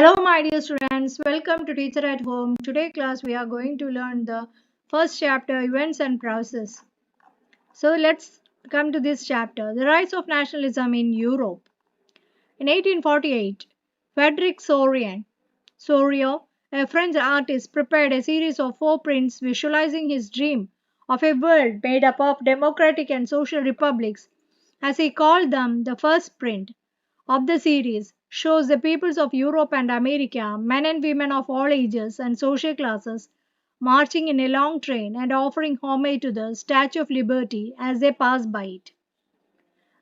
Hello, my dear students. Welcome to Teacher at Home. Today, class, we are going to learn the first chapter, Events and Process. So, let's come to this chapter, the rise of nationalism in Europe. In 1848, Frederick Sorio, a French artist, prepared a series of four prints visualizing his dream of a world made up of democratic and social republics. As he called them, the first print of the series shows the peoples of Europe and America, men and women of all ages and social classes, marching in a long train and offering homage to the Statue of Liberty as they pass by it.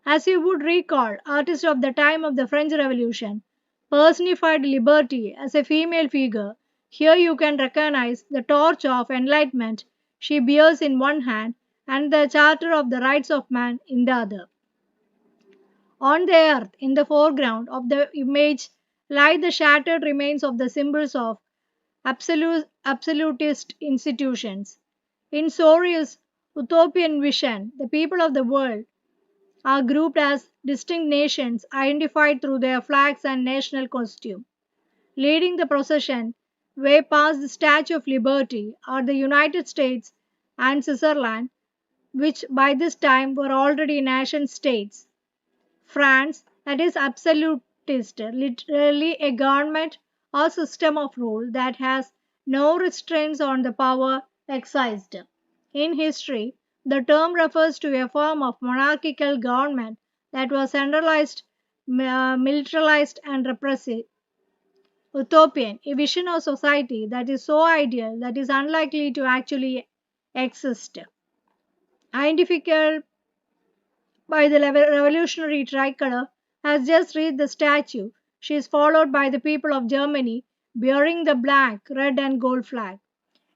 As you would recall, artists of the time of the French Revolution personified liberty as a female figure. Here you can recognize the torch of enlightenment she bears in one hand and the charter of the rights of man in the other. On the earth, in the foreground of the image, lie the shattered remains of the symbols of absolutist institutions. In Sorio's utopian vision, the people of the world are grouped as distinct nations identified through their flags and national costume. Leading the procession way past the Statue of Liberty are the United States and Switzerland, which by this time were already nation states. France, that is absolutist, literally a government or system of rule that has no restraints on the power exercised. In history, the term refers to a form of monarchical government that was centralized, militarized, and repressive. Utopian, a vision of society that is so ideal that is unlikely to actually exist. Identified by the revolutionary tricolor, has just reached the statue. She is followed by the people of Germany bearing the black, red, and gold flag.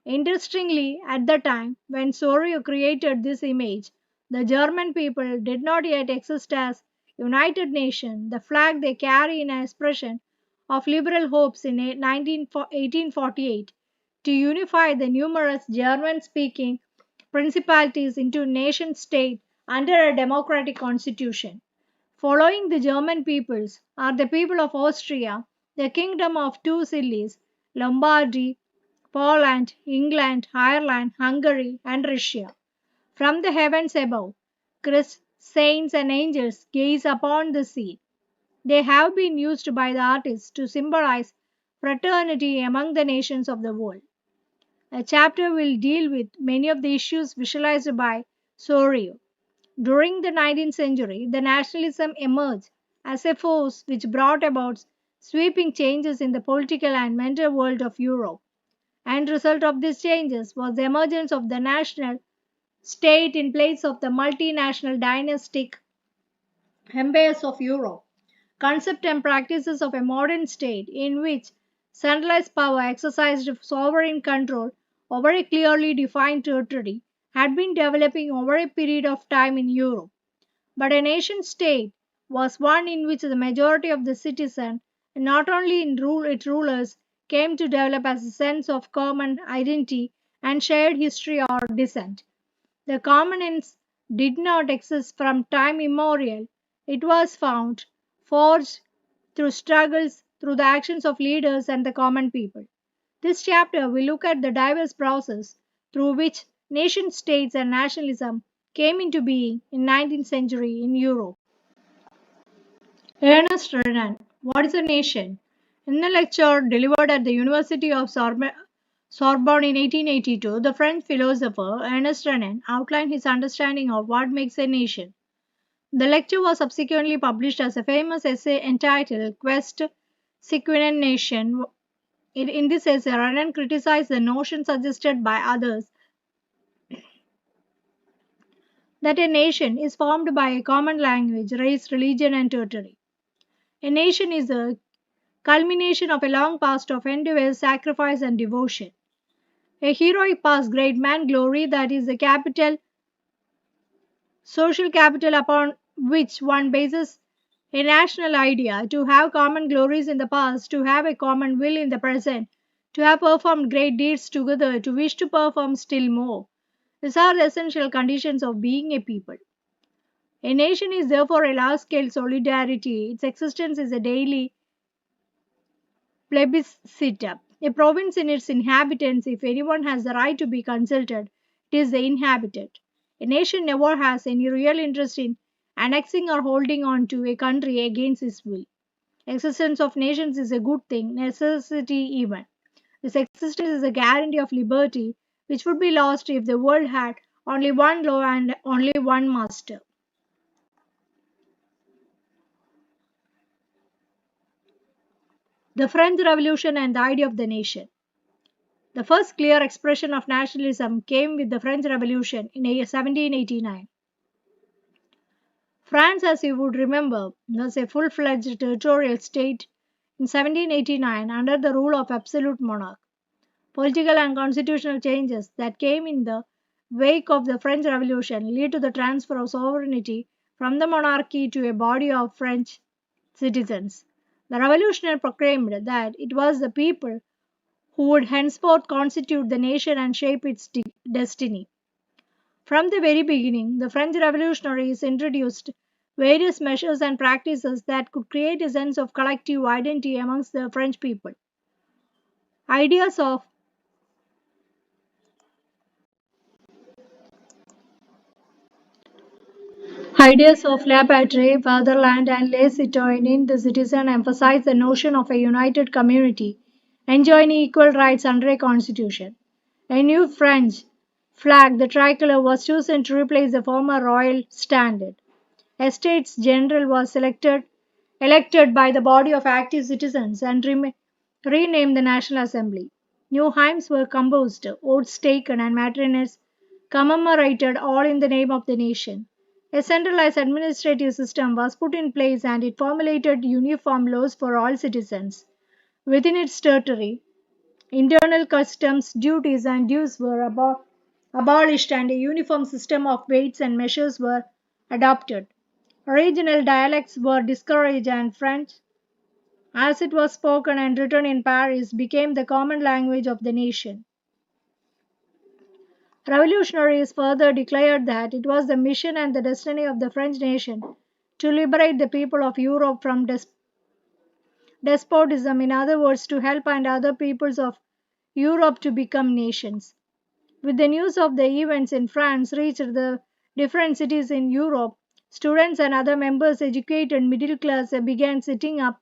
Interestingly, at the time when Sorio created this image, the German people did not yet exist as United Nation. The flag they carry in an expression of liberal hopes in 1848 to unify the numerous German speaking principalities into nation state under a democratic constitution. Following the German peoples are the people of Austria, the kingdom of two Sicilies, Lombardy, Poland, England, Ireland, Hungary, and Russia. From the heavens above, Christ, saints, and angels gaze upon the sea. They have been used by the artists to symbolize fraternity among the nations of the world. A chapter will deal with many of the issues visualized by Sorio. During the 19th century, the nationalism emerged as a force which brought about sweeping changes in the political and mental world of Europe. And result of these changes was the emergence of the national state in place of the multinational dynastic empires of Europe. Concept and practices of a modern state in which centralized power exercised sovereign control over a clearly defined territory had been developing over a period of time in Europe. But a nation state was one in which the majority of the citizens, and not only in its rulers, came to develop as a sense of common identity and shared history or descent. The commonness did not exist from time immemorial. It was found, forged through struggles, through the actions of leaders and the common people. This chapter will look at the diverse process through which nation states and nationalism came into being in 19th century in Europe. Ernest Renan, what is a nation? In a lecture delivered at the University of Sorbonne in 1882, the French philosopher Ernest Renan outlined his understanding of what makes a nation. The lecture was subsequently published as a famous essay entitled Quest Sequinen Nation. In this essay, Renan criticized the notion suggested by others that a nation is formed by a common language, race, religion, and territory. A nation is a culmination of a long past of endeavor, sacrifice, and devotion. A heroic past, great man glory, that is the capital, social capital upon which one bases a national idea, to have common glories in the past, to have a common will in the present, to have performed great deeds together, to wish to perform still more. These are the essential conditions of being a people. A nation is therefore a large scale solidarity. Its existence is a daily plebiscite. A province in its inhabitants, if anyone has the right to be consulted, it is the inhabitant. A nation never has any real interest in annexing or holding on to a country against its will. Existence of nations is a good thing, necessity even. This existence is a guarantee of liberty, which would be lost if the world had only one law and only one master. The French Revolution and the idea of the nation. The first clear expression of nationalism came with the French Revolution in 1789. France, as you would remember, was a full fledged territorial state in 1789 under the rule of absolute monarch. Political and constitutional changes that came in the wake of the French Revolution led to the transfer of sovereignty from the monarchy to a body of French citizens. The revolutionary proclaimed that it was the people who would henceforth constitute the nation and shape its destiny. From the very beginning, the French revolutionaries introduced various measures and practices that could create a sense of collective identity amongst the French people. Ideas of Ideas of La Patrie, fatherland, and Les Citoyens in the citizen emphasize the notion of a united community enjoying equal rights under a constitution. A new French flag, the tricolor, was chosen to replace the former royal standard. A States General was elected by the body of active citizens and renamed the National Assembly. New hymns were composed, oaths taken, and matronas commemorated, all in the name of the nation. A centralized administrative system was put in place and it formulated uniform laws for all citizens. Within its territory, internal customs, duties, and dues were abolished and a uniform system of weights and measures were adopted. Regional dialects were discouraged and French, as it was spoken and written in Paris, became the common language of the nation. Revolutionaries further declared that it was the mission and the destiny of the French nation to liberate the people of Europe from despotism, in other words, to help and other peoples of Europe to become nations. With the news of the events in France reached the different cities in Europe, students and other members educated middle class began setting up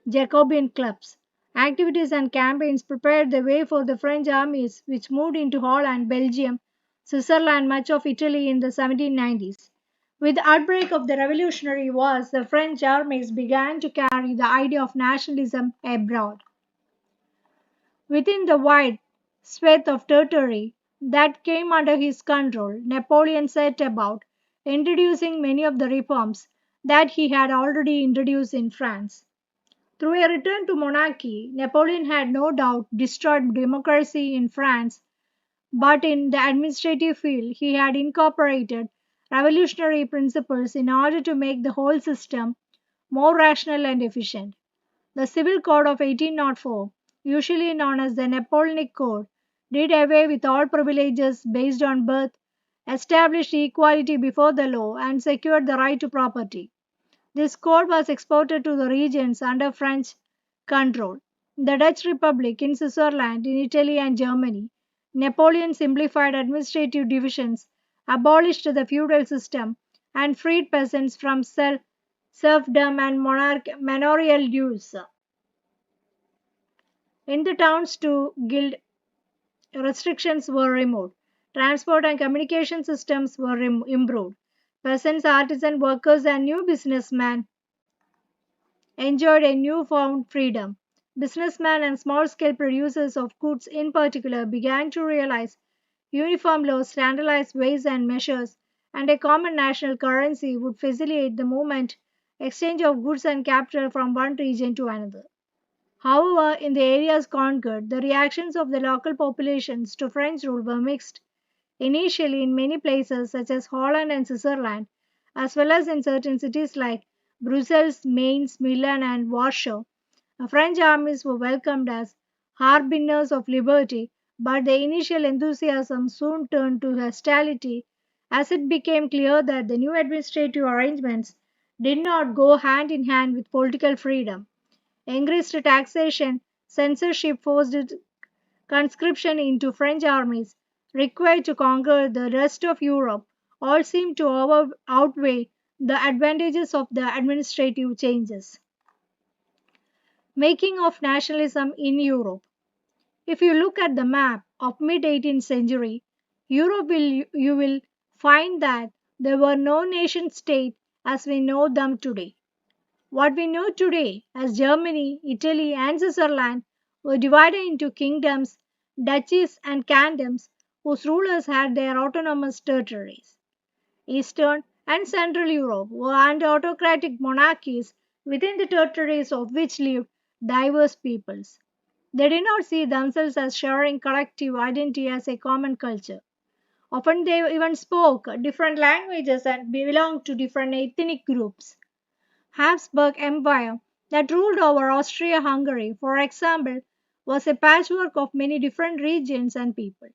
Jacobin clubs. Activities and campaigns prepared the way for the French armies, which moved into Holland, Belgium, Switzerland, much of Italy in the 1790s. With the outbreak of the Revolutionary Wars, the French armies began to carry the idea of nationalism abroad. Within the wide swath of territory that came under his control, Napoleon set about introducing many of the reforms that he had already introduced in France. Through a return to monarchy, Napoleon had no doubt destroyed democracy in France, but in the administrative field, he had incorporated revolutionary principles in order to make the whole system more rational and efficient. The Civil Code of 1804, usually known as the Napoleonic Code, did away with all privileges based on birth, established equality before the law, and secured the right to property. This code was exported to the regions under French control. The Dutch Republic in Switzerland, in Italy and Germany, Napoleon simplified administrative divisions, abolished the feudal system, and freed peasants from serfdom and manorial dues. In the towns too, guild restrictions were removed. Transport and communication systems were improved. Peasants, artisan workers, and new businessmen enjoyed a newfound freedom. Businessmen and small scale producers of goods, in particular, began to realize uniform laws, standardized weights and measures, and a common national currency would facilitate the movement, exchange of goods and capital from one region to another. However, in the areas conquered, the reactions of the local populations to French rule were mixed. Initially, in many places such as Holland and Switzerland, as well as in certain cities like Brussels, Mainz, Milan, and Warsaw, French armies were welcomed as harbingers of liberty, but the initial enthusiasm soon turned to hostility as it became clear that the new administrative arrangements did not go hand in hand with political freedom. Increased taxation, censorship, forced conscription into French armies, required to conquer the rest of Europe, all seem to outweigh the advantages of the administrative changes. Making of nationalism in Europe. If you look at the map of mid 18th century, you will find that there were no nation state as we know them today. What we know today as Germany, Italy, and Switzerland were divided into kingdoms, duchies, and kingdoms whose rulers had their autonomous territories. Eastern and Central Europe were under autocratic monarchies within the territories of which lived diverse peoples. They did not see themselves as sharing collective identity as a common culture. Often they even spoke different languages and belonged to different ethnic groups. Habsburg Empire that ruled over Austria-Hungary, for example, was a patchwork of many different regions and people.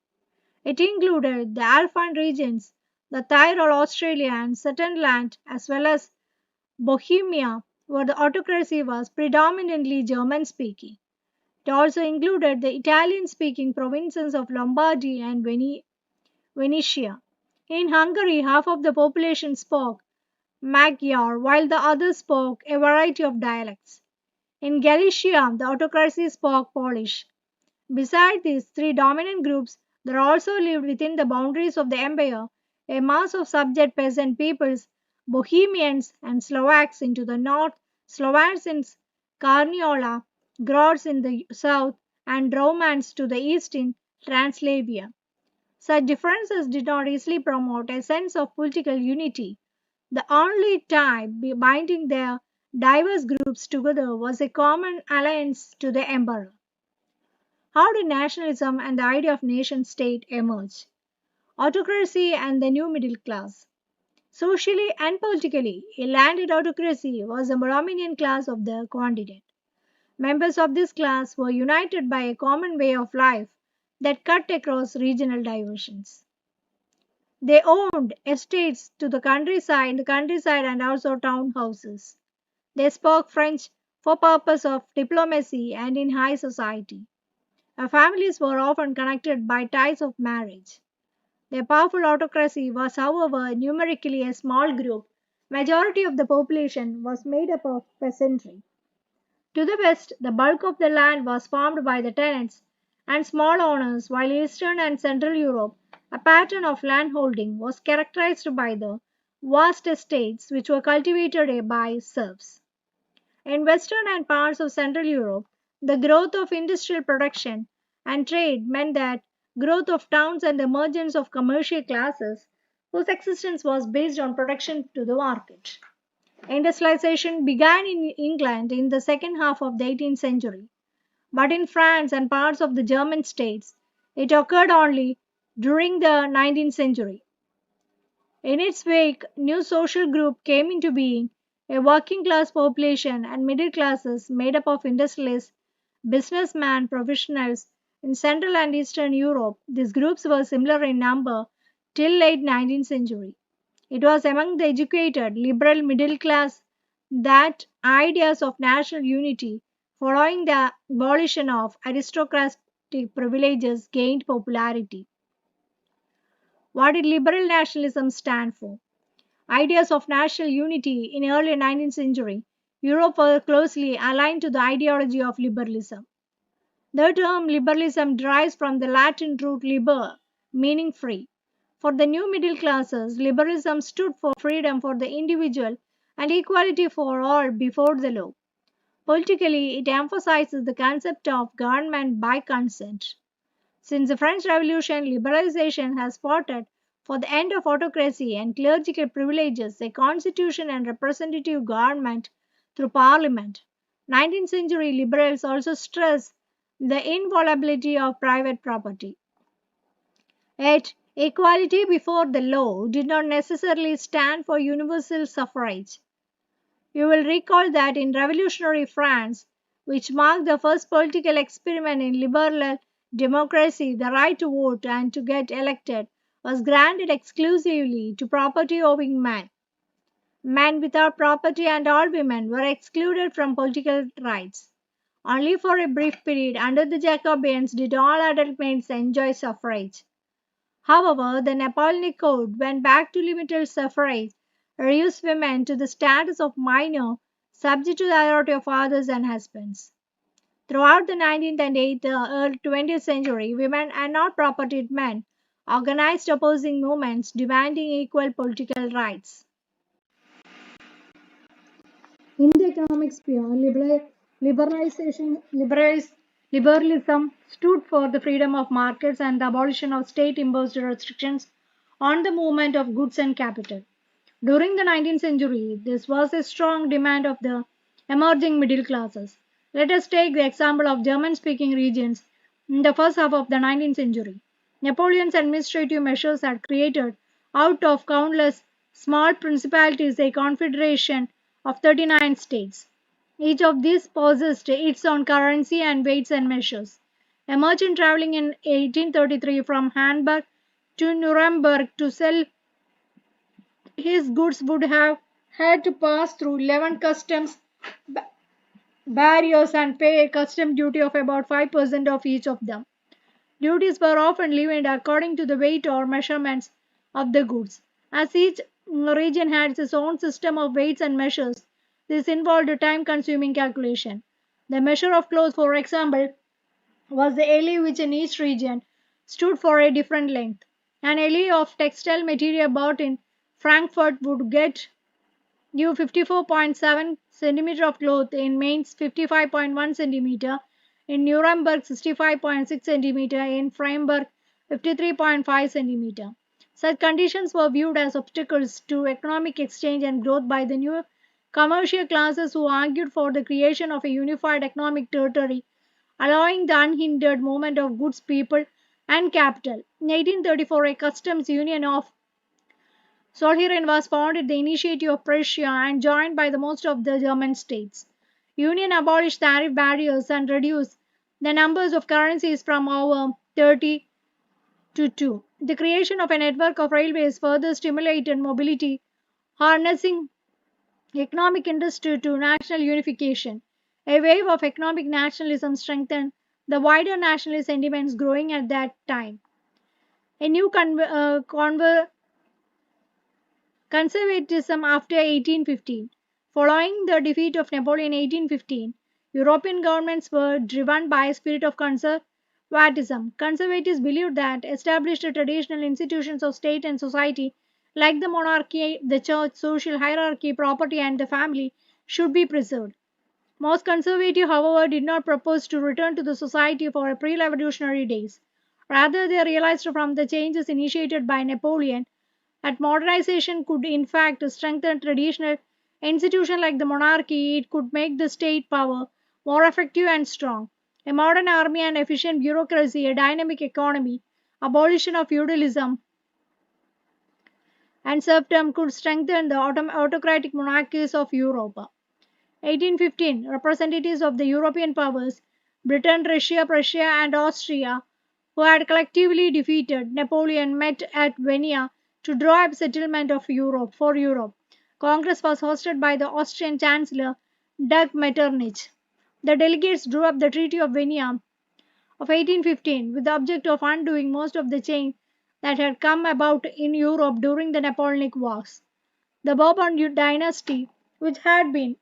It included the Alpine regions, the Tyrol, Australia, and Sudetenland, as well as Bohemia, where the autocracy was predominantly German speaking. It also included the Italian speaking provinces of Lombardy and Venetia. In Hungary, half of the population spoke Magyar, while the others spoke a variety of dialects. In Galicia, the autocracy spoke Polish. Beside these three dominant groups, there also lived within the boundaries of the empire a mass of subject peasant peoples, Bohemians and Slovaks into the north, Slovaks in Carniola, Grots in the south, and Romans to the east in Transylvania. Such differences did not easily promote a sense of political unity. The only tie binding their diverse groups together was a common alliance to the emperor. How did nationalism and the idea of nation state emerge? Autocracy and the new middle class. Socially and politically, a landed autocracy was the dominant class of the continent. Members of this class were united by a common way of life that cut across regional diversions. They owned estates to the countryside and also townhouses. They spoke French for purpose of diplomacy and in high society. Their families were often connected by ties of marriage. Their powerful autocracy was, however, numerically a small group. Majority of the population was made up of peasantry. To the west, the bulk of the land was farmed by the tenants and small owners, while Eastern and Central Europe, a pattern of landholding, was characterized by the vast estates which were cultivated by serfs. In Western and parts of Central Europe, the growth of industrial production and trade meant that growth of towns and the emergence of commercial classes whose existence was based on production to the market. Industrialization began in England in the second half of the 18th century, but in France and parts of the German states, it occurred only during the 19th century. In its wake, new social group came into being, a working class population and middle classes made up of industrialists, businessmen, professionals. In Central and Eastern Europe, these groups were similar in number till late 19th century. It was among the educated, liberal middle class that ideas of national unity following the abolition of aristocratic privileges gained popularity. What did liberal nationalism stand for? Ideas of national unity in early 19th century Europe were closely aligned to the ideology of liberalism. The term liberalism derives from the Latin root liber, meaning free. For the new middle classes, liberalism stood for freedom for the individual and equality for all before the law. Politically, it emphasizes the concept of government by consent. Since the French Revolution, liberalization has fought for the end of autocracy and clerical privileges, a constitution and representative government through parliament. 19th century liberals also stress the inviolability of private property. Yet, equality before the law did not necessarily stand for universal suffrage. You will recall that in revolutionary France, which marked the first political experiment in liberal democracy, the right to vote and to get elected was granted exclusively to property owning men. Men without property and all women were excluded from political rights. Only for a brief period under the Jacobins did all adult males enjoy suffrage. However, the Napoleonic Code went back to limited suffrage, reduced women to the status of minor, subject to the authority of fathers and husbands. Throughout the 19th and early 20th century, women and not propertied men organized opposing movements demanding equal political rights. In the economic sphere, liberalism stood for the freedom of markets and the abolition of state imposed restrictions on the movement of goods and capital. During the 19th century, this was a strong demand of the emerging middle classes. Let us take the example of German speaking regions in the first half of the 19th century. Napoleon's administrative measures had created, out of countless small principalities, a confederation of 39 states. Each of these possessed its own currency and weights and measures. A merchant traveling in 1833 from Hamburg to Nuremberg to sell his goods would have had to pass through 11 customs barriers and pay a custom duty of about 5% of each of them. Duties were often levied according to the weight or measurements of the goods. As each region had its own system of weights and measures, this involved a time consuming calculation. The measure of clothes, for example, was the ellie which in each region stood for a different length. An ellie of textile material bought in Frankfurt would get you 54.7 centimeter of cloth, in Mainz 55.1 centimeter, in Nuremberg 65.6 centimeter, in Freiburg 53.5 centimeter. Such conditions were viewed as obstacles to economic exchange and growth by the new commercial classes who argued for the creation of a unified economic territory, allowing the unhindered movement of goods, people, and capital. In 1834, a customs union of Solheim was founded at the initiative of Prussia and joined by the most of the German states. Union abolished tariff barriers and reduced the numbers of currencies from over 30 to 2. The creation of a network of railways further stimulated mobility, harnessing economic interest to national unification. A wave of economic nationalism strengthened the wider nationalist sentiments growing at that time. A new conservatism after 1815. Following the defeat of Napoleon in 1815, European governments were driven by a spirit of conservatism. Conservatives believed that established traditional institutions of state and society, like the monarchy, the church, social hierarchy, property, and the family, should be preserved. Most conservatives, however, did not propose to return to the society for pre-revolutionary days. Rather, they realized from the changes initiated by Napoleon that modernization could in fact strengthen traditional institutions like the monarchy. It could make the state power more effective and strong. A modern army and efficient bureaucracy, a dynamic economy, abolition of feudalism and serfdom could strengthen the autocratic monarchies of Europe. 1815, representatives of the European powers, Britain, Russia, Prussia, and Austria, who had collectively defeated Napoleon, met at Vienna to draw up settlement of Europe for Europe. Congress was hosted by the Austrian Chancellor Dag Metternich. The delegates drew up the Treaty of Vienna of 1815 with the object of undoing most of the change that had come about in Europe during the Napoleonic Wars. The Bourbon dynasty, which had been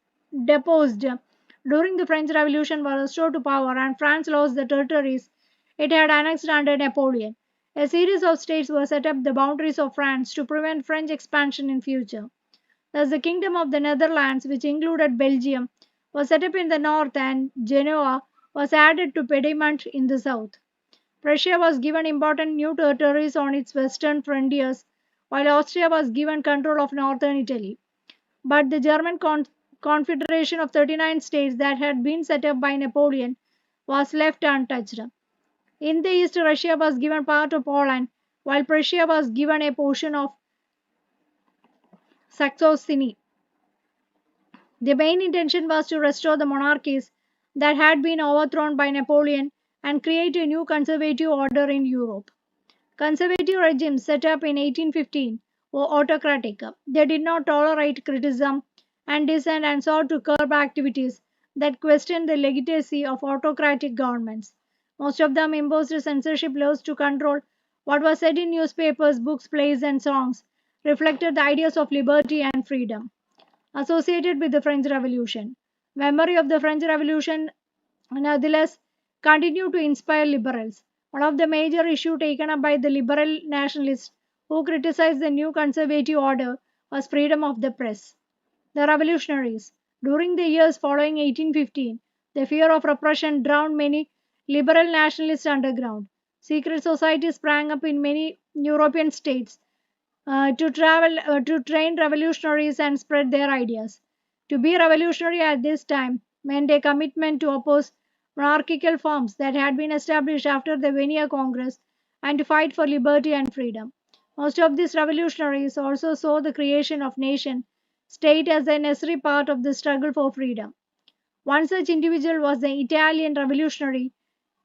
deposed during the French Revolution, was restored to power and France lost the territories it had annexed under Napoleon. A series of states were set up the boundaries of France to prevent French expansion in future. Thus, the Kingdom of the Netherlands, which included Belgium, was set up in the north and Genoa was added to Piedmont in the south. Prussia was given important new territories on its western frontiers, while Austria was given control of northern Italy. But the German confederation of 39 states that had been set up by Napoleon was left untouched. In the east, Russia was given part of Poland, while Prussia was given a portion of Saxony. The main intention was to restore the monarchies that had been overthrown by Napoleon and create a new conservative order in Europe. Conservative regimes set up in 1815 were autocratic. They did not tolerate criticism and dissent and sought to curb activities that questioned the legitimacy of autocratic governments. Most of them imposed censorship laws to control what was said in newspapers, books, plays, and songs, reflected the ideas of liberty and freedom associated with the French Revolution. Memory of the French Revolution nonetheless continued to inspire liberals. One of the major issues taken up by the liberal nationalists who criticized the new conservative order was freedom of the press. The revolutionaries. During the years following 1815, the fear of repression drowned many liberal nationalists underground. Secret societies sprang up in many European states to train revolutionaries and spread their ideas. To be revolutionary at this time meant a commitment to oppose monarchical forms that had been established after the Vienna Congress and to fight for liberty and freedom. Most of these revolutionaries also saw the creation of nation state as a necessary part of the struggle for freedom. One such individual was the Italian revolutionary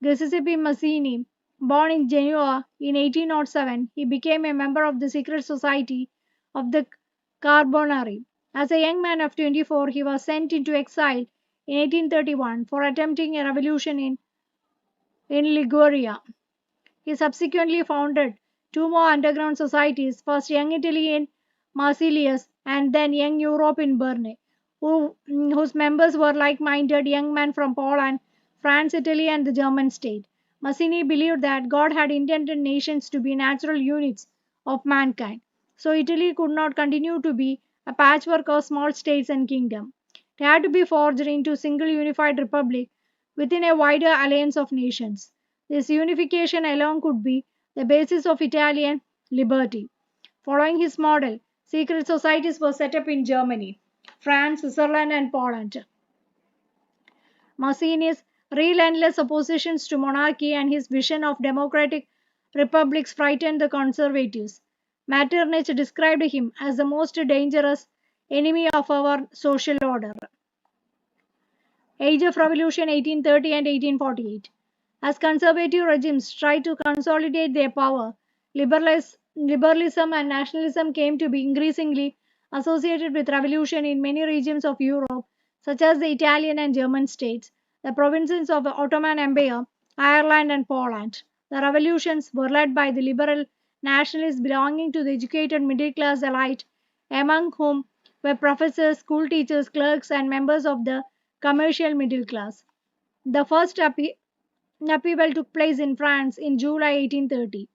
Giuseppe Mazzini. Born in Genoa in 1807, he became a member of the secret society of the Carbonari. As a young man of 24, he was sent into exile in 1831 for attempting a revolution in Liguria. He subsequently founded two more underground societies, first Young Italy in Marseilles and then Young Europe in Berne, whose members were like minded young men from Poland, France, Italy, and the German state. Mazzini believed that God had intended nations to be natural units of mankind, so Italy could not continue to be a patchwork of small states and kingdoms. It had to be forged into a single unified republic within a wider alliance of nations. This unification alone could be the basis of Italian liberty. Following his model, secret societies were set up in Germany, France, Switzerland, and Poland. Mazzini's relentless oppositions to monarchy and his vision of democratic republics frightened the conservatives. Metternich described him as the most dangerous enemy of our social order. Age of Revolution 1830 and 1848. As conservative regimes tried to consolidate their power, liberalism and nationalism came to be increasingly associated with revolution in many regions of Europe, such as the Italian and German states, the provinces of the Ottoman Empire, Ireland, and Poland. The revolutions were led by the liberal nationalists belonging to the educated middle class elite, among whom were professors, school teachers, clerks, and members of the commercial middle class. The first upheaval took place in France in July 1830.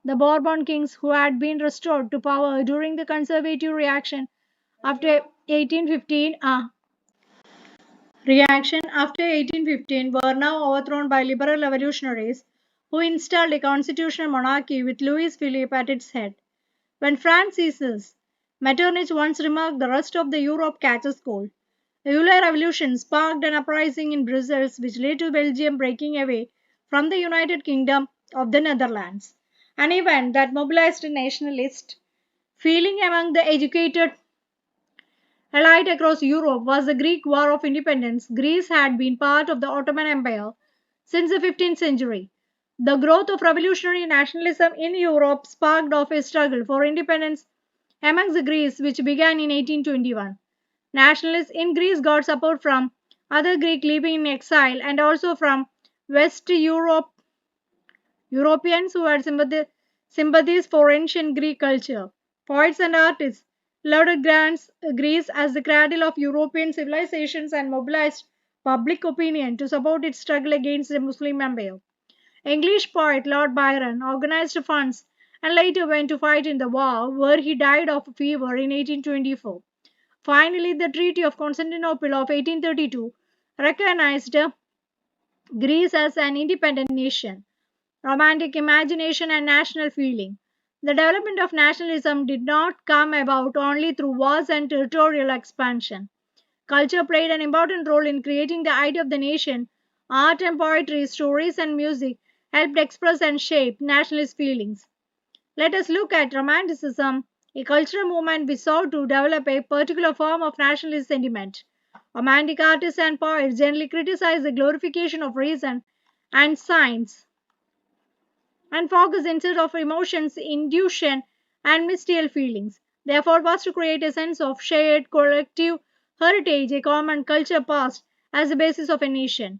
The Bourbon kings, who had been restored to power during the conservative after 1815, uh, reaction after 1815, were now overthrown by liberal revolutionaries who installed a constitutional monarchy with Louis Philippe at its head. When France ceases, Metternich once remarked, the rest of the Europe catches cold. The July Revolution sparked an uprising in Brussels which led to Belgium breaking away from the United Kingdom of the Netherlands, an event that mobilized nationalist feeling among the educated elite across Europe. Was the Greek War of Independence. Greece had been part of the Ottoman Empire since the 15th century. The growth of revolutionary nationalism in Europe sparked off a struggle for independence amongst the Greeks which began in 1821. Nationalists in Greece got support from other Greeks living in exile and also from West Europeans who had sympathies for ancient Greek culture. Poets and artists lauded Greece as the cradle of European civilizations and mobilized public opinion to support its struggle against the Muslim Empire. English poet Lord Byron organized funds and later went to fight in the war, where he died of fever in 1824. Finally, the Treaty of Constantinople of 1832 recognized Greece as an independent nation. Romantic imagination and national feeling. The development of nationalism did not come about only through wars and territorial expansion. Culture played an important role in creating the idea of the nation. Art and poetry, stories and music helped express and shape nationalist feelings. Let us look at Romanticism, a cultural movement which sought to develop a particular form of nationalist sentiment. Romantic artists and poets generally criticize the glorification of reason and science and focus instead of emotions, intuition, and mystical feelings. Their effort was to create a sense of shared collective heritage, a common culture past, as the basis of a nation.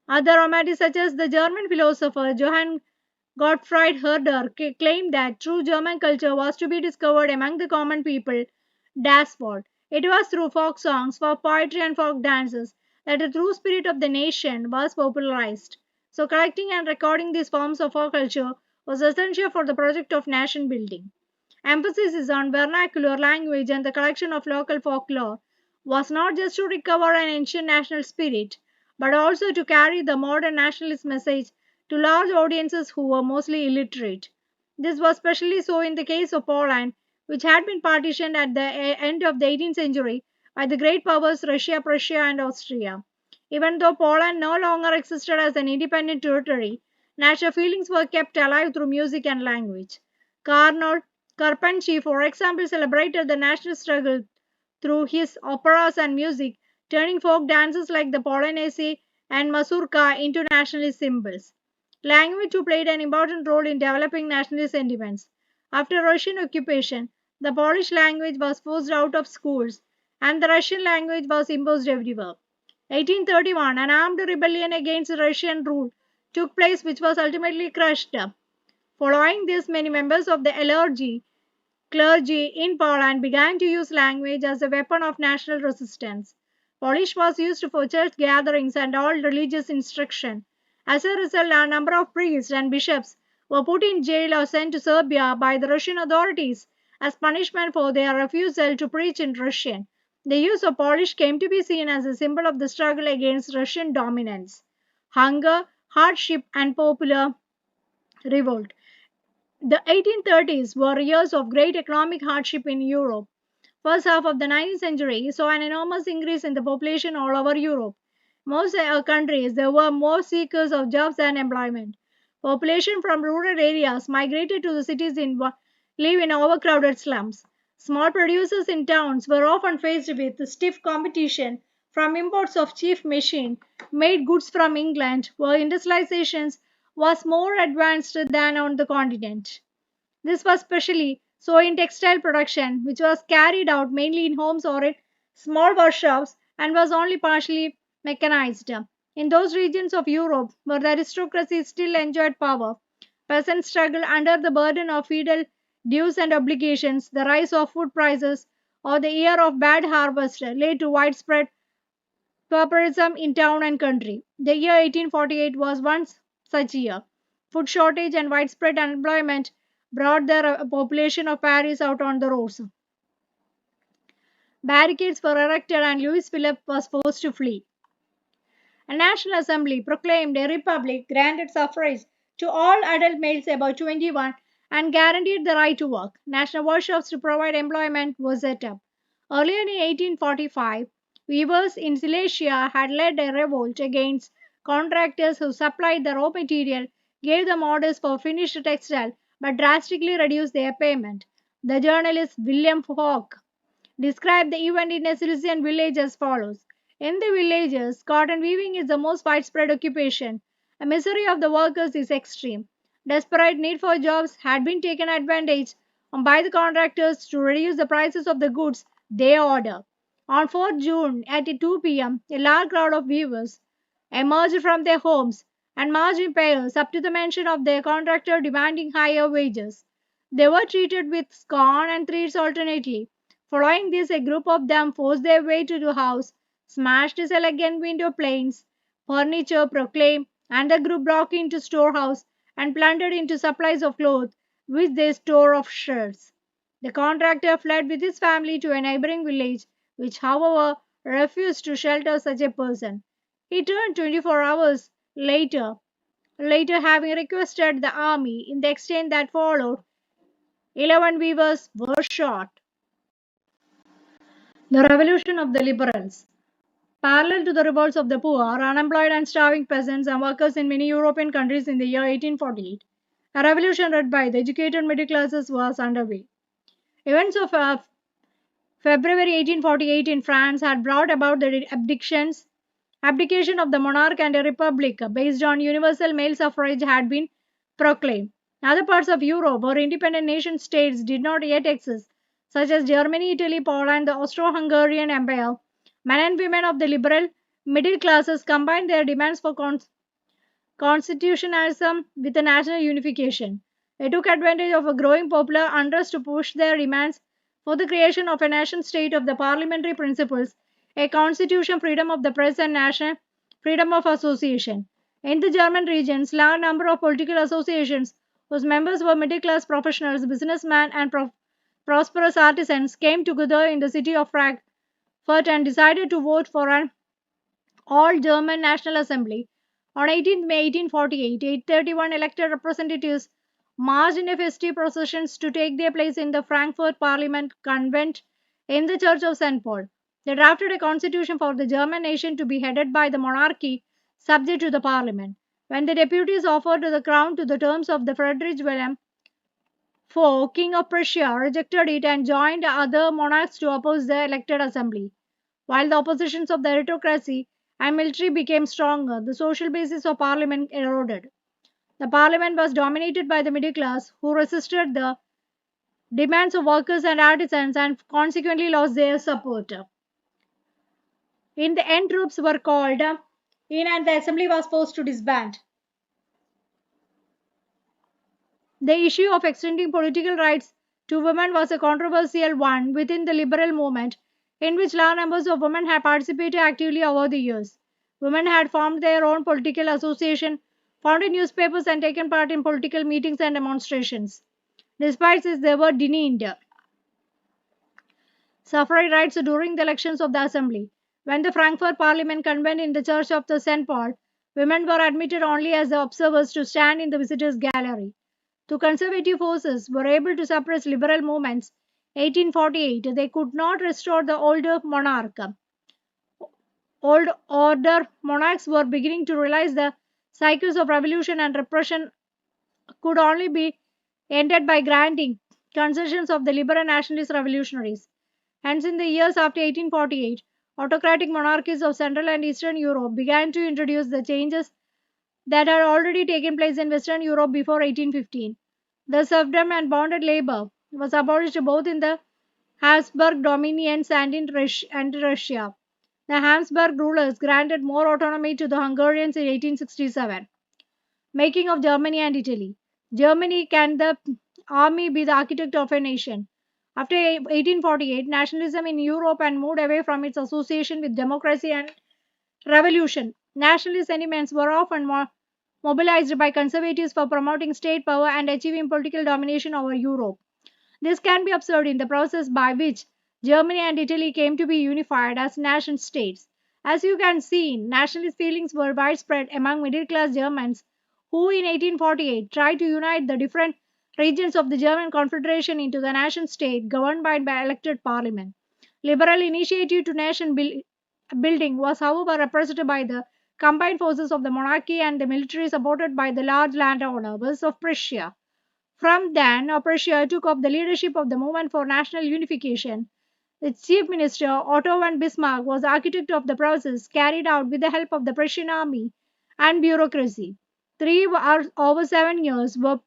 Other romantics, such as the German philosopher Johann Gottfried Herder, claimed that true German culture was to be discovered among the common people. Das Wort. It was through folk songs, folk poetry, and folk dances that the true spirit of the nation was popularized. So, collecting and recording these forms of folk culture was essential for the project of nation building. Emphasis is on vernacular language and the collection of local folklore was not just to recover an ancient national spirit, but also to carry the modern nationalist message to large audiences who were mostly illiterate. This was especially so in the case of Poland, which had been partitioned at the end of the 18th century by the great powers Russia, Prussia, and Austria. Even though Poland no longer existed as an independent territory, national feelings were kept alive through music and language. Karnol Karpensky, for example, celebrated the national struggle through his operas and music, turning folk dances like the Polonaise and Mazurka into nationalist symbols. Language too played an important role in developing nationalist sentiments. After Russian occupation, the Polish language was forced out of schools and the Russian language was imposed everywhere. 1831, an armed rebellion against Russian rule took place which was ultimately crushed. Following this, many members of the clergy in Poland began to use language as a weapon of national resistance. Polish was used for church gatherings and all religious instruction. As a result, a number of priests and bishops were put in jail or sent to Serbia by the Russian authorities as punishment for their refusal to preach in Russian. The use of Polish came to be seen as a symbol of the struggle against Russian dominance. Hunger, hardship, and popular revolt. The 1830s were years of great economic hardship in Europe. First half of the 19th century saw an enormous increase in the population all over Europe. Most countries there were more seekers of jobs and employment. Population from rural areas migrated to the cities in live in overcrowded slums. Small producers in towns were often faced with stiff competition from imports of cheap machine made goods from England, where industrialization was more advanced than on the continent. This was especially so in textile production, which was carried out mainly in homes or in small workshops and was only partially mechanized. In those regions of Europe where the aristocracy still enjoyed power, peasants struggled under the burden of feudal dues and obligations, the rise of food prices, or the year of bad harvest led to widespread pauperism in town and country. The year 1848 was one such year. Food shortage and widespread unemployment brought the population of Paris out on the roads. Barricades were erected and Louis Philippe was forced to flee. A National Assembly proclaimed a republic, granted suffrage to all adult males above 21, and guaranteed the right to work. National workshops to provide employment were set up. Earlier in 1845, weavers in Silesia had led a revolt against contractors who supplied the raw material, gave them orders for finished textile, but drastically reduced their payment. The journalist William Falk described the event in a Silesian village as follows. In the villages, cotton weaving is the most widespread occupation. The misery of the workers is extreme. Desperate need for jobs had been taken advantage of by the contractors to reduce the prices of the goods they order. On 4th June at 2 p.m., a large crowd of weavers emerged from their homes and marched in pairs up to the mansion of their contractor demanding higher wages. They were treated with scorn and threats alternately. Following this, a group of them forced their way to the house, smashed his elegant window panes, furniture proclaimed, and the group broke into storehouse and plundered into supplies of clothes, which they store of shirts. The contractor fled with his family to a neighboring village, which, however, refused to shelter such a person. He returned 24 hours later having requested the army. In the exchange that followed, 11 weavers were shot. The revolution of the liberals. Parallel to the revolts of the poor, unemployed, and starving peasants and workers in many European countries in the year 1848, a revolution led by the educated middle classes was underway. Events of February 1848 in France had brought about the abdication of the monarch and a republic based on universal male suffrage had been proclaimed. Other parts of Europe where independent nation states did not yet exist, such as Germany, Italy, Poland, the Austro-Hungarian Empire, men and women of the liberal Middle classes combined their demands for constitutionalism with a national unification. They took advantage of a growing popular unrest to push their demands for the creation of a nation state of the parliamentary principles, a constitution, freedom of the press, and national freedom of association. In the German regions, large number of political associations whose members were middle class professionals, businessmen, and prosperous artisans came together in the city of Frankfurt and decided to vote for an all German National Assembly. On 18th May 1848, 831 elected representatives marched in a festive procession to take their place in the Frankfurt Parliament Convent in the Church of St. Paul. They drafted a constitution for the German nation to be headed by the monarchy, subject to the parliament. When the deputies offered the crown to the terms of the Friedrich Wilhelm IV, King of Prussia, rejected it and joined other monarchs to oppose the elected assembly. While the oppositions of the aristocracy and military became stronger, the social basis of parliament eroded. The parliament was dominated by the middle class, who resisted the demands of workers and artisans and consequently lost their support. In the end, troops were called in and the assembly was forced to disband. The issue of extending political rights to women was a controversial one within the liberal movement, in which large numbers of women had participated actively over the years. Women had formed their own political association, founded newspapers, and taken part in political meetings and demonstrations. Despite this, they were denied suffrage rights during the elections of the assembly. When the Frankfurt Parliament convened in the Church of the St. Paul, women were admitted only as the observers to stand in the visitors' gallery. The conservative forces were able to suppress liberal movements. 1848, they could not restore the older monarch. Old order monarchs were beginning to realize the cycles of revolution and repression could only be ended by granting concessions of the liberal nationalist revolutionaries. Hence, in the years after 1848, autocratic monarchies of Central and Eastern Europe began to introduce the changes that had already taken place in Western Europe before 1815. The serfdom and bonded labor was abolished both in the Habsburg dominions and in Russia. The Habsburg rulers granted more autonomy to the Hungarians in 1867. Making of Germany and Italy. Germany can the army be the architect of a nation. After 1848, nationalism in Europe and moved away from its association with democracy and revolution. Nationalist sentiments were often mobilized by conservatives for promoting state power and achieving political domination over Europe. This can be observed in the process by which Germany and Italy came to be unified as nation states. As you can see, nationalist feelings were widespread among middle class Germans who in 1848 tried to unite the different regions of the German Confederation into the nation state governed by elected parliament. Liberal initiative to building was, however, repressed by the combined forces of the monarchy and the military supported by the large landowners of Prussia. From then, Prussia took up the leadership of the movement for national unification. Its chief minister, Otto von Bismarck, was the architect of the process carried out with the help of the Prussian army and bureaucracy. Over 7 years were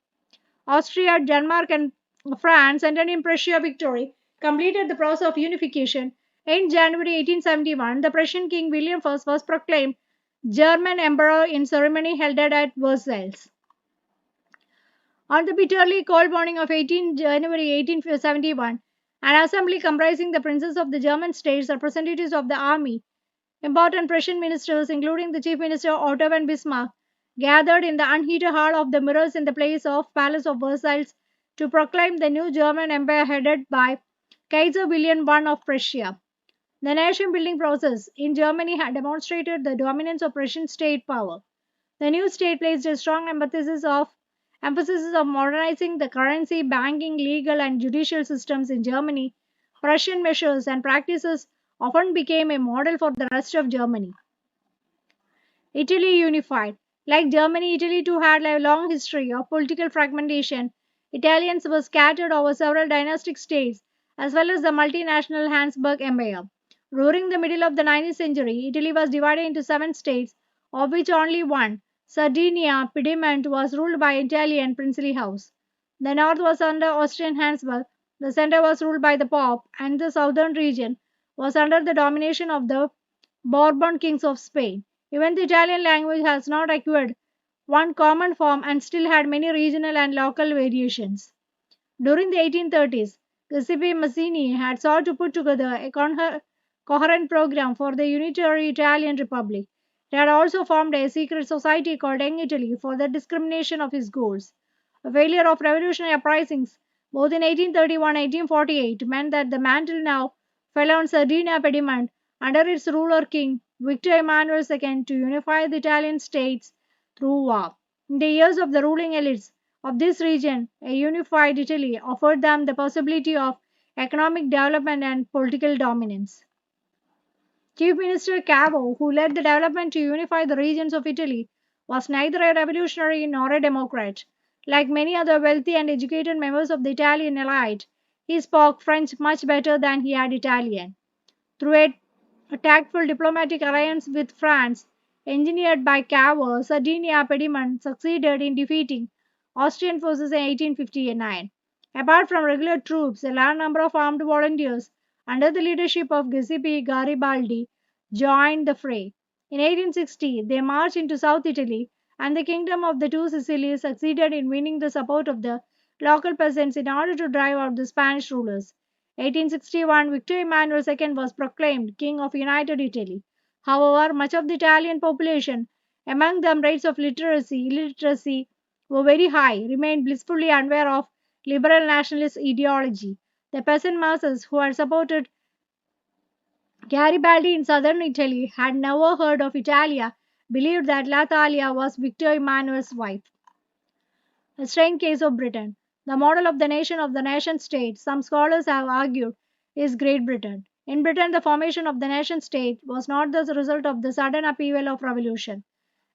Austria, Denmark, and France, and an in Prussia victory, completed the process of unification. In January 1871, the Prussian King William I was proclaimed German Emperor in ceremony held at Versailles. On the bitterly cold morning of 18 January 1871, an assembly comprising the princes of the German states, representatives of the army, important Prussian ministers, including the chief minister Otto von Bismarck, gathered in the unheated hall of the mirrors in the Palace of Versailles to proclaim the new German Empire headed by Kaiser Wilhelm I of Prussia. The nation building process in Germany had demonstrated the dominance of Prussian state power. The new state placed a strong emphasis of modernizing the currency, banking, legal, and judicial systems in Germany. Prussian measures and practices often became a model for the rest of Germany. Italy unified. Like Germany, Italy too had a long history of political fragmentation. Italians were scattered over several dynastic states, as well as the multinational Habsburg Empire. During the middle of the 19th century, Italy was divided into 7 states, of which only one, Sardinia, Piedmont, was ruled by Italian princely house. The north was under Austrian Habsburg, the center was ruled by the Pope, and the southern region was under the domination of the Bourbon kings of Spain. Even the Italian language has not acquired one common form and still had many regional and local variations. During the 1830s, Giuseppe Mazzini had sought to put together a coherent program for the unitary Italian Republic. He had also formed a secret society called Young Italy for the discrimination of his goals. A failure of revolutionary uprisings, both in 1831 and 1848, meant that the mantle now fell on Sardinia Pediment under its ruler King Victor Emmanuel II to unify the Italian states through war. In the years of the ruling elites of this region, a unified Italy offered them the possibility of economic development and political dominance. Chief Minister Cavo, who led the development to unify the regions of Italy, was neither a revolutionary nor a democrat. Like many other wealthy and educated members of the Italian elite, he spoke French much better than he had Italian. Through a tactful diplomatic alliance with France, engineered by Cavour, Sardinia Pediment succeeded in defeating Austrian forces in 1859. Apart from regular troops, a large number of armed volunteers under the leadership of Giuseppe Garibaldi joined the fray. In 1860, they marched into South Italy, and the Kingdom of the Two Sicilies succeeded in winning the support of the local peasants in order to drive out the Spanish rulers. 1861, Victor Emmanuel II was proclaimed King of United Italy. However, much of the Italian population, among them rates of illiteracy were very high, remained blissfully unaware of liberal nationalist ideology. The peasant masses who had supported Garibaldi in southern Italy had never heard of Italia, believed that La Thalia was Victor Emmanuel's wife. A strange case of Britain. The model of the nation state, some scholars have argued, is Great Britain. In Britain, the formation of the nation state was not the result of the sudden upheaval of revolution.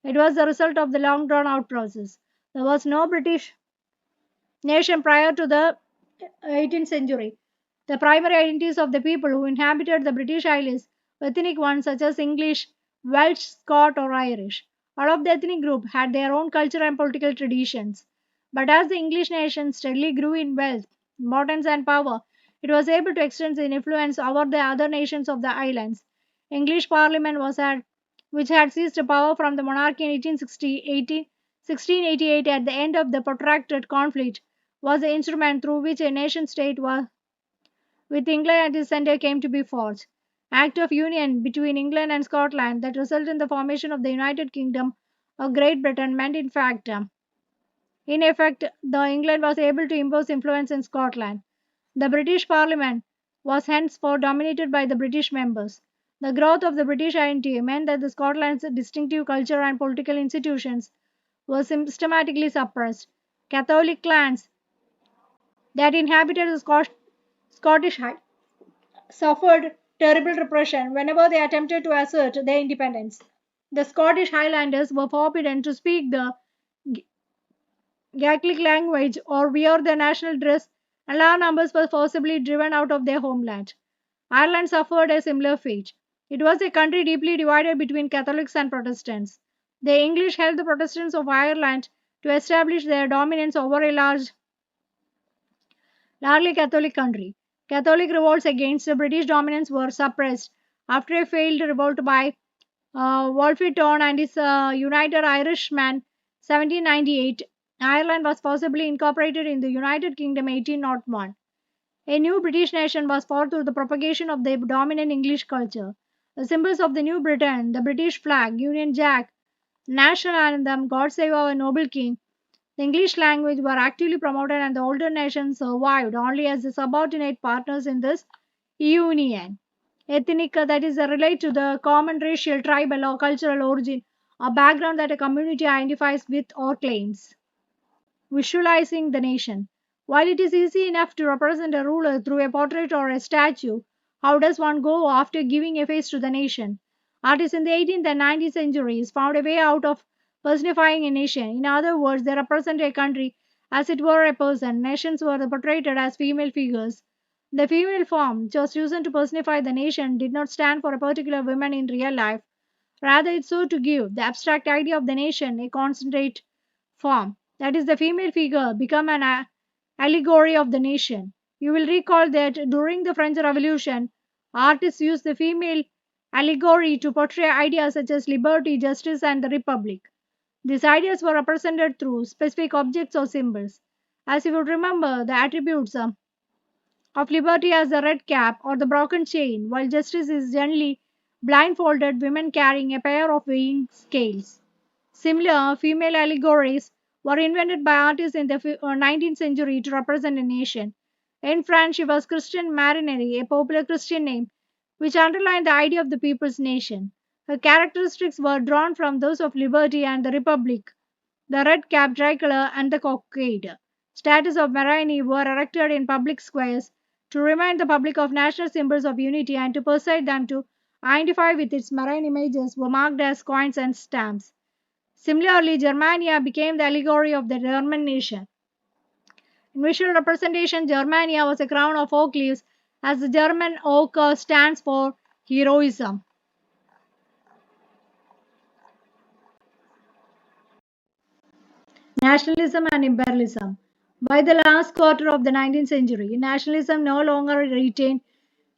It was the result of the long drawn out process. There was no British nation prior to the 18th century. The primary identities of the people who inhabited the British Isles were ethnic ones such as English, Welsh, Scot, or Irish. All of the ethnic group had their own culture and political traditions. But as the English nation steadily grew in wealth, importance, and power, it was able to extend its influence over the other nations of the islands. English Parliament which had seized power from the monarchy in 1688 at the end of the protracted conflict, was the instrument through which a nation state with England at its center came to be forged. Act of Union between England and Scotland that resulted in the formation of the United Kingdom of Great Britain meant in effect, the England was able to impose influence in Scotland. The British Parliament was henceforth dominated by the British members. The growth of the British identity meant that the Scotland's distinctive culture and political institutions were systematically suppressed. Catholic clans that inhabited the Scottish Highlands suffered terrible repression whenever they attempted to assert their independence. The Scottish Highlanders were forbidden to speak the Gaelic language or wear their national dress, and large numbers were forcibly driven out of their homeland. Ireland suffered a similar fate. It was a country deeply divided between Catholics and Protestants. The English helped the Protestants of Ireland to establish their dominance over a largely Catholic country. Catholic revolts against the British dominance were suppressed after a failed revolt by Wolfe Tone and his United Irishmen 1798. Ireland was possibly incorporated in the United Kingdom 1801. A new British nation was formed through the propagation of the dominant English culture. The symbols of the New Britain, the British flag, Union Jack, national anthem, God Save Our Noble King, the English language were actively promoted, and the older nations survived only as the subordinate partners in this union. Ethnic, that is, relate to the common racial, tribal, or cultural origin or background that a community identifies with or claims. Visualizing the nation. While it is easy enough to represent a ruler through a portrait or a statue, how does one go after giving a face to the nation? Artists in the 18th and 19th centuries found a way out of personifying a nation. In other words, they represent a country as it were a person. Nations were portrayed as female figures. The female form, just chosen to personify the nation, did not stand for a particular woman in real life. Rather, it sought to give the abstract idea of the nation a concentrate form. That is, the female figure become an allegory of the nation. You will recall that during the French Revolution, artists used the female allegory to portray ideas such as liberty, justice, and the republic. These ideas were represented through specific objects or symbols. As you would remember, the attributes of liberty as the red cap or the broken chain, while justice is generally blindfolded women carrying a pair of weighing scales. Similar female allegories were invented by artists in the 19th century to represent a nation. In France, she was Christian Marinere, a popular Christian name, which underlined the idea of the people's nation. Her characteristics were drawn from those of liberty and the republic, the red cap, tricolor, and the cockade. Statues of Marini were erected in public squares to remind the public of national symbols of unity and to persuade them to identify with its marine images were marked as coins and stamps. Similarly, Germania became the allegory of the German nation. In visual representation, Germania was a crown of oak leaves, as the German oak stands for heroism. Nationalism and imperialism. By the last quarter of the 19th century, nationalism no longer retained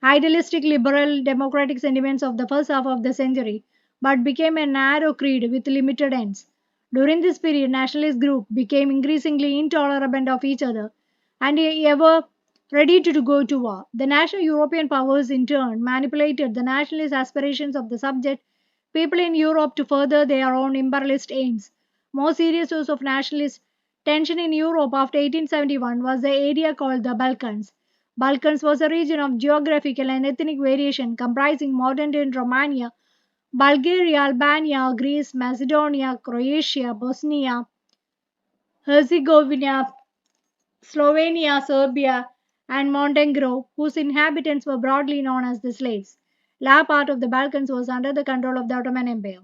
idealistic liberal democratic sentiments of the first half of the century, but became a narrow creed with limited ends. During this period, nationalist groups became increasingly intolerant of each other and ever ready to go to war. The national European powers, in turn, manipulated the nationalist aspirations of the subject people in Europe to further their own imperialist aims. More serious source of nationalist tension in Europe after 1871 was the area called the Balkans. Balkans was a region of geographical and ethnic variation comprising modern-day Romania, Bulgaria, Albania, Greece, Macedonia, Croatia, Bosnia, Herzegovina, Slovenia, Serbia, and Montenegro, whose inhabitants were broadly known as the slaves. La part of the Balkans was under the control of the Ottoman Empire.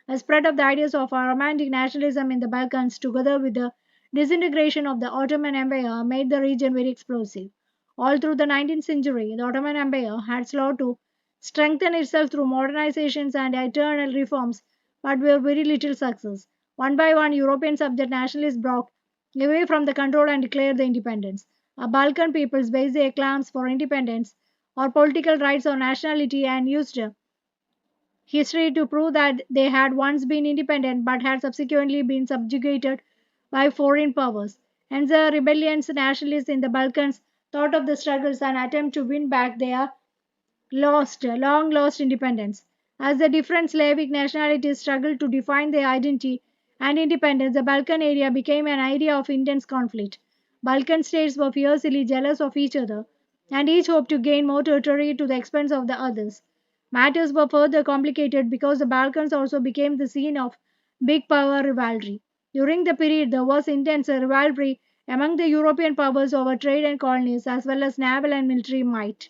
A spread of the ideas of romantic nationalism in the Balkans, together with the disintegration of the Ottoman Empire, made the region very explosive. All through the 19th century, the Ottoman Empire had sought to strengthen itself through modernizations and internal reforms, but with very little success. One by one, European subject nationalists broke away from the control and declared the independence. Balkan peoples based their claims for independence or political rights or nationality and used history to prove that they had once been independent but had subsequently been subjugated by foreign powers. Hence, the rebellions nationalists in the Balkans thought of the struggles and attempt to win back their long lost independence. As the different Slavic nationalities struggled to define their identity and independence, the Balkan area became an area of intense conflict. Balkan states were fiercely jealous of each other, and each hoped to gain more territory to the expense of the others. Matters were further complicated because the Balkans also became the scene of big power rivalry. During the period, there was intense rivalry among the European powers over trade and colonies, as well as naval and military might.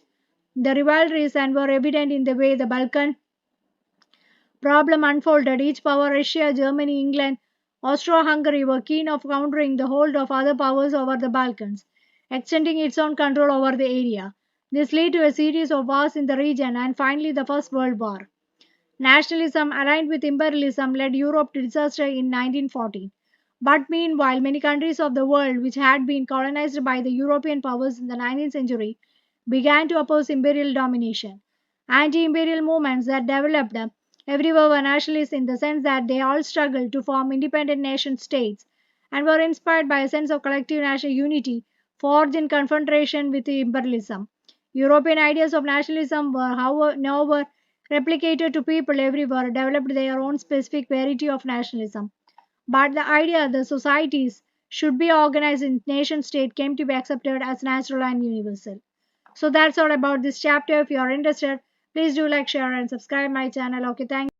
The rivalries and were evident in the way the Balkan problem unfolded. Each power, Russia, Germany, England, Austro-Hungary, were keen of countering the hold of other powers over the Balkans, extending its own control over the area. This led to a series of wars in the region and finally the First World War. Nationalism aligned with imperialism led Europe to disaster in 1914. But meanwhile, many countries of the world which had been colonized by the European powers in the 19th century began to oppose imperial domination. Anti imperial movements that developed everywhere were nationalist in the sense that they all struggled to form independent nation states and were inspired by a sense of collective national unity forged in confrontation with imperialism. European ideas of nationalism were, however, replicated to people everywhere, developed their own specific variety of nationalism. But the idea that societies should be organized in nation state came to be accepted as natural and universal. So that's all about this chapter. If you are interested, please do like, share, and subscribe my channel. Okay, thank you.